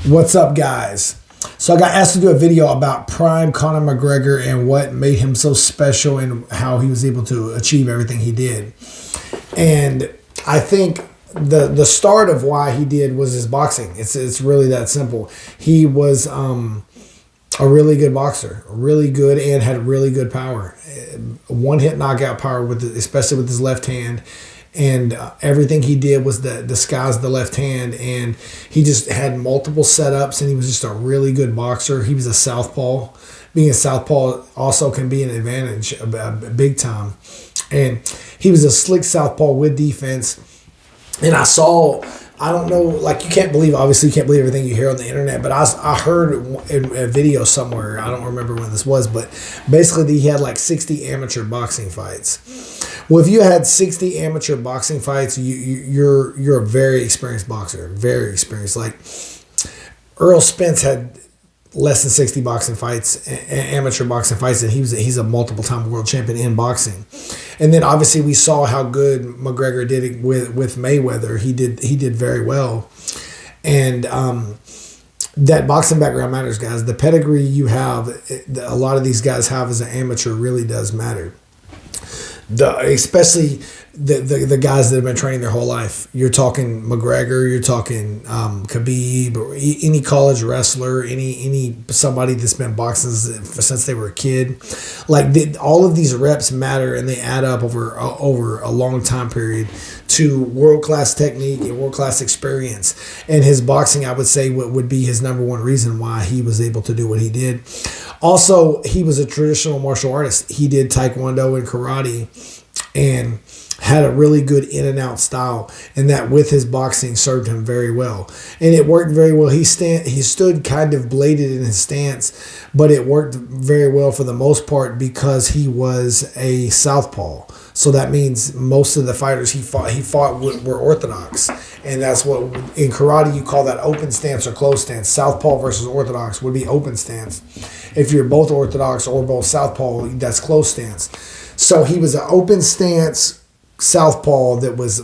What's up, guys? So I got asked to do a video about prime Conor McGregor and what made him so special and how he was able to achieve everything he did. And I think the start of why he did was his boxing. It's really that simple. He was a really good boxer, really good, and had really good power. One-hit knockout power, especially with his left hand. And everything he did was disguise the left hand, and he just had multiple setups, and he was just a really good boxer. He was a southpaw. Being a southpaw also can be an advantage, big time. And he was a slick southpaw with defense. And I don't know, like, obviously you can't believe everything you hear on the internet, but I heard in a video somewhere, I don't remember when this was, but basically he had like 60 amateur boxing fights. Well, if you had 60 amateur boxing fights, you're a very experienced boxer, very experienced. Like Earl Spence had less than 60 boxing fights, amateur boxing fights, and he's a multiple-time world champion in boxing. And then obviously we saw how good McGregor did it with Mayweather. He did very well, and that boxing background matters, guys. The pedigree you have, a lot of these guys have as an amateur, really does matter. Especially the guys that have been training their whole life. You're talking McGregor, you're talking Khabib, or any college wrestler, somebody that's been boxing since they were a kid. Like all of these reps matter, and they add up over a long time period to world-class technique and world-class experience. And his boxing, I would say, would be his number one reason why he was able to do what he did. Also, he was a traditional martial artist. He did Taekwondo and karate and had a really good in and out style, and that with his boxing served him very well. And it worked very well. He stood kind of bladed in his stance, but it worked very well for the most part because he was a southpaw. So that means most of the fighters he fought were orthodox. And that's what in karate you call that open stance or closed stance. Southpaw versus orthodox would be open stance. If you're both orthodox or both southpaw, that's closed stance. So he was an open stance southpaw that was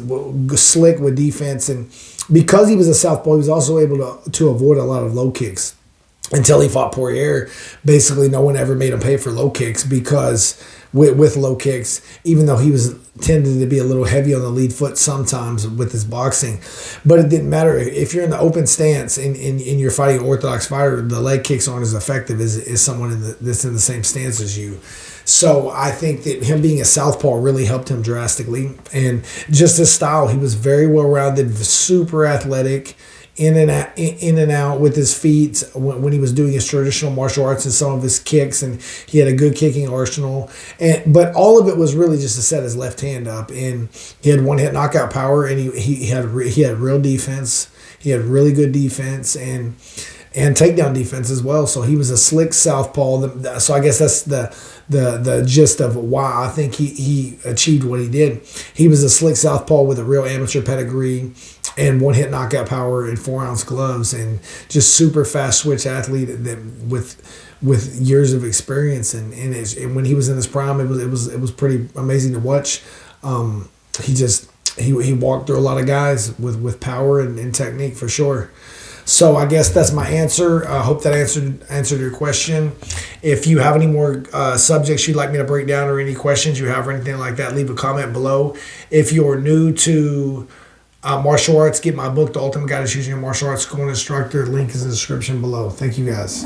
slick with defense, and because he was a southpaw, he was also able to avoid a lot of low kicks until he fought Poirier. Basically, no one ever made him pay for low kicks because with low kicks, even though he was tended to be a little heavy on the lead foot sometimes with his boxing, but it didn't matter. If you're in the open stance and you're fighting an orthodox fighter, the leg kicks aren't as effective as someone that's in the same stance as you. So I think that him being a southpaw really helped him drastically. And just his style, he was very well-rounded, super athletic, in and out with his feet when he was doing his traditional martial arts and some of his kicks, and he had a good kicking arsenal. But all of it was really just to set his left hand up, and he had one-hit knockout power, and he had real defense. He had really good defense and takedown defense as well. So he was a slick southpaw. So I guess that's the gist of why I think he achieved what he did. He was a slick southpaw with a real amateur pedigree and one-hit knockout power and 4-ounce gloves, and just super fast switch athlete with years of experience. And when he was in his prime, it was pretty amazing to watch. He walked through a lot of guys with power and technique for sure. So I guess that's my answer. I hope that answered your question. If you have any more subjects you'd like me to break down, or any questions you have or anything like that, leave a comment below. If you're new to martial arts, get my book, The Ultimate Guide to Choosing Your Martial Arts School and Instructor. Link is in the description below. Thank you, guys.